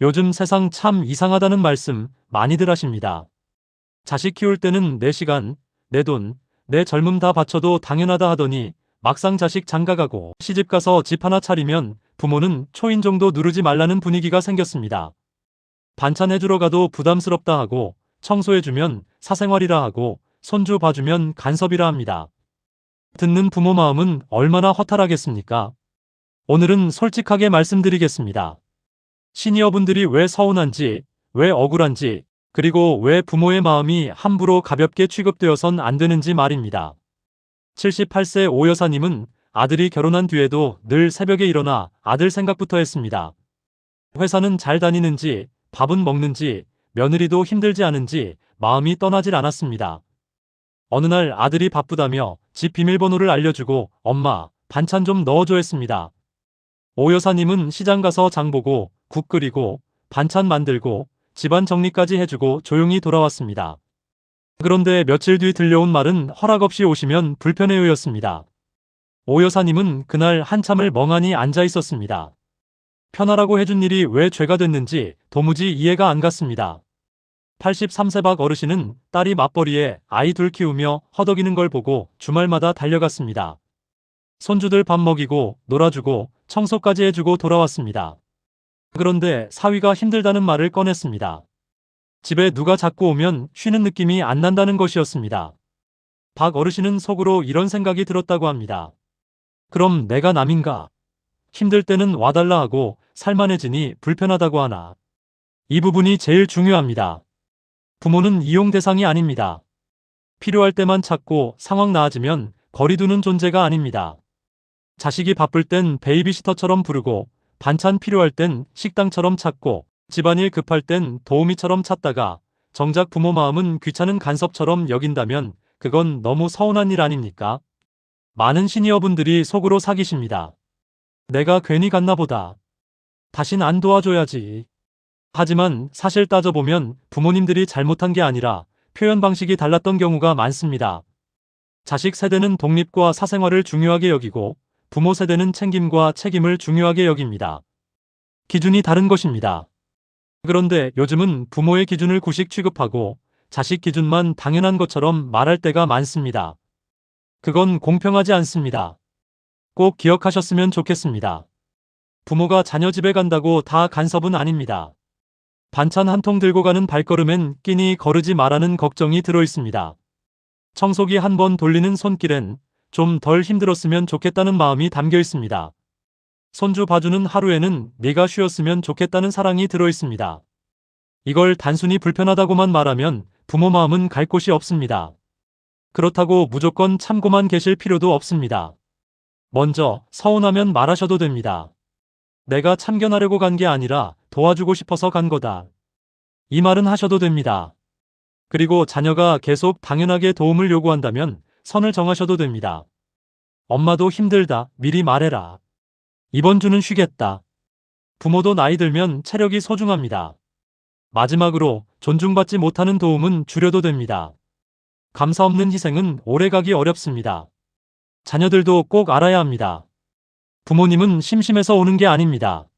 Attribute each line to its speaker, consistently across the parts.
Speaker 1: 요즘 세상 참 이상하다는 말씀 많이들 하십니다. 자식 키울 때는 내 시간, 내 돈, 내 젊음 다 바쳐도 당연하다 하더니 막상 자식 장가가고 시집가서 집 하나 차리면 부모는 초인종도 누르지 말라는 분위기가 생겼습니다. 반찬 해주러 가도 부담스럽다 하고 청소해주면 사생활이라 하고 손주 봐주면 간섭이라 합니다. 듣는 부모 마음은 얼마나 허탈하겠습니까? 오늘은 솔직하게 말씀드리겠습니다. 시니어분들이 왜 서운한지, 왜 억울한지, 그리고 왜 부모의 마음이 함부로 가볍게 취급되어선 안 되는지 말입니다. 78세 오 여사님은 아들이 결혼한 뒤에도 늘 새벽에 일어나 아들 생각부터 했습니다. 회사는 잘 다니는지, 밥은 먹는지, 며느리도 힘들지 않은지 마음이 떠나질 않았습니다. 어느 날 아들이 바쁘다며 집 비밀번호를 알려주고 엄마, 반찬 좀 넣어줘 했습니다. 오 여사님은 시장 가서 장 보고 국 끓이고 반찬 만들고 집안 정리까지 해주고 조용히 돌아왔습니다. 그런데 며칠 뒤 들려온 말은 허락 없이 오시면 불편해요였습니다. 오 여사님은 그날 한참을 멍하니 앉아 있었습니다. 편하라고 해준 일이 왜 죄가 됐는지 도무지 이해가 안 갔습니다. 83세 박 어르신은 딸이 맞벌이에 아이 둘 키우며 허덕이는 걸 보고 주말마다 달려갔습니다. 손주들 밥 먹이고 놀아주고 청소까지 해주고 돌아왔습니다. 그런데 사위가 힘들다는 말을 꺼냈습니다. 집에 누가 자꾸 오면 쉬는 느낌이 안 난다는 것이었습니다. 박 어르신은 속으로 이런 생각이 들었다고 합니다. 그럼 내가 남인가? 힘들 때는 와달라 하고 살만해지니 불편하다고 하나. 이 부분이 제일 중요합니다. 부모는 이용 대상이 아닙니다. 필요할 때만 찾고 상황 나아지면 거리두는 존재가 아닙니다. 자식이 바쁠 땐 베이비시터처럼 부르고 반찬 필요할 땐 식당처럼 찾고 집안일 급할 땐 도우미처럼 찾다가 정작 부모 마음은 귀찮은 간섭처럼 여긴다면 그건 너무 서운한 일 아닙니까? 많은 시니어분들이 속으로 사기십니다. 내가 괜히 갔나 보다. 다신 안 도와줘야지. 하지만 사실 따져보면 부모님들이 잘못한 게 아니라 표현 방식이 달랐던 경우가 많습니다. 자식 세대는 독립과 사생활을 중요하게 여기고 부모 세대는 챙김과 책임을 중요하게 여깁니다. 기준이 다른 것입니다. 그런데 요즘은 부모의 기준을 구식 취급하고 자식 기준만 당연한 것처럼 말할 때가 많습니다. 그건 공평하지 않습니다. 꼭 기억하셨으면 좋겠습니다. 부모가 자녀 집에 간다고 다 간섭은 아닙니다. 반찬 한 통 들고 가는 발걸음엔 끼니 거르지 마라는 걱정이 들어 있습니다. 청소기 한 번 돌리는 손길엔 좀 덜 힘들었으면 좋겠다는 마음이 담겨 있습니다. 손주 봐주는 하루에는 네가 쉬었으면 좋겠다는 사랑이 들어 있습니다. 이걸 단순히 불편하다고만 말하면 부모 마음은 갈 곳이 없습니다. 그렇다고 무조건 참고만 계실 필요도 없습니다. 먼저 서운하면 말하셔도 됩니다. 내가 참견하려고 간 게 아니라 도와주고 싶어서 간 거다. 이 말은 하셔도 됩니다. 그리고 자녀가 계속 당연하게 도움을 요구한다면 선을 정하셔도 됩니다. 엄마도 힘들다. 미리 말해라. 이번 주는 쉬겠다. 부모도 나이 들면 체력이 소중합니다. 마지막으로 존중받지 못하는 도움은 줄여도 됩니다. 감사 없는 희생은 오래가기 어렵습니다. 자녀들도 꼭 알아야 합니다. 부모님은 심심해서 오는 게 아닙니다.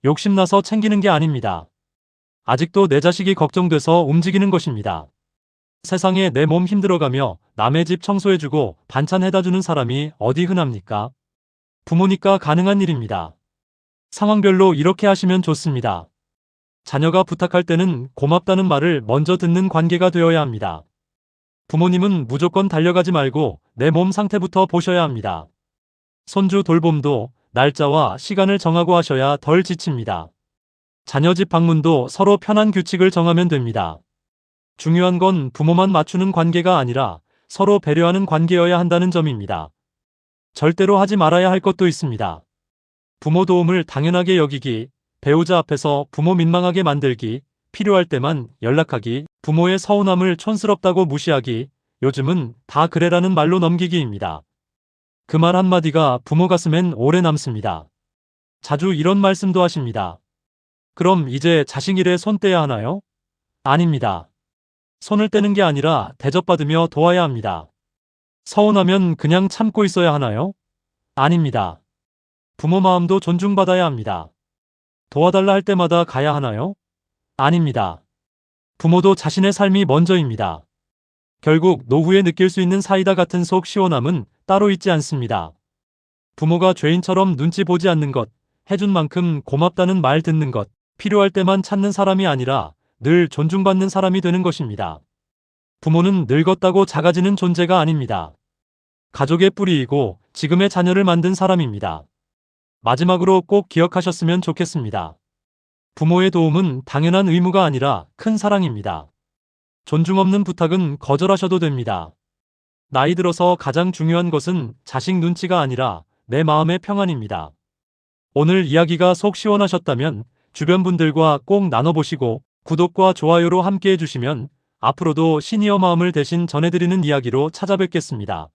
Speaker 1: 욕심나서 챙기는 게 아닙니다. 아직도 내 자식이 걱정돼서 움직이는 것입니다. 세상에 내 몸 힘들어가며 남의 집 청소해주고 반찬 해다주는 사람이 어디 흔합니까? 부모니까 가능한 일입니다. 상황별로 이렇게 하시면 좋습니다. 자녀가 부탁할 때는 고맙다는 말을 먼저 듣는 관계가 되어야 합니다. 부모님은 무조건 달려가지 말고 내 몸 상태부터 보셔야 합니다. 손주 돌봄도 날짜와 시간을 정하고 하셔야 덜 지칩니다. 자녀 집 방문도 서로 편한 규칙을 정하면 됩니다. 중요한 건 부모만 맞추는 관계가 아니라 서로 배려하는 관계여야 한다는 점입니다. 절대로 하지 말아야 할 것도 있습니다. 부모 도움을 당연하게 여기기, 배우자 앞에서 부모 민망하게 만들기, 필요할 때만 연락하기, 부모의 서운함을 촌스럽다고 무시하기, 요즘은 다 그래라는 말로 넘기기입니다. 그 말 한마디가 부모 가슴엔 오래 남습니다. 자주 이런 말씀도 하십니다. 그럼 이제 자식 일에 손 떼야 하나요? 아닙니다. 손을 떼는 게 아니라 대접받으며 도와야 합니다. 서운하면 그냥 참고 있어야 하나요? 아닙니다. 부모 마음도 존중받아야 합니다. 도와달라 할 때마다 가야 하나요? 아닙니다. 부모도 자신의 삶이 먼저입니다. 결국 노후에 느낄 수 있는 사이다 같은 속 시원함은 따로 있지 않습니다. 부모가 죄인처럼 눈치 보지 않는 것, 해준 만큼 고맙다는 말 듣는 것, 필요할 때만 찾는 사람이 아니라 늘 존중받는 사람이 되는 것입니다. 부모는 늙었다고 작아지는 존재가 아닙니다. 가족의 뿌리이고 지금의 자녀를 만든 사람입니다. 마지막으로 꼭 기억하셨으면 좋겠습니다. 부모의 도움은 당연한 의무가 아니라 큰 사랑입니다. 존중 없는 부탁은 거절하셔도 됩니다. 나이 들어서 가장 중요한 것은 자식 눈치가 아니라 내 마음의 평안입니다. 오늘 이야기가 속 시원하셨다면 주변 분들과 꼭 나눠보시고 구독과 좋아요로 함께 해주시면 앞으로도 시니어 마음을 대신 전해드리는 이야기로 찾아뵙겠습니다.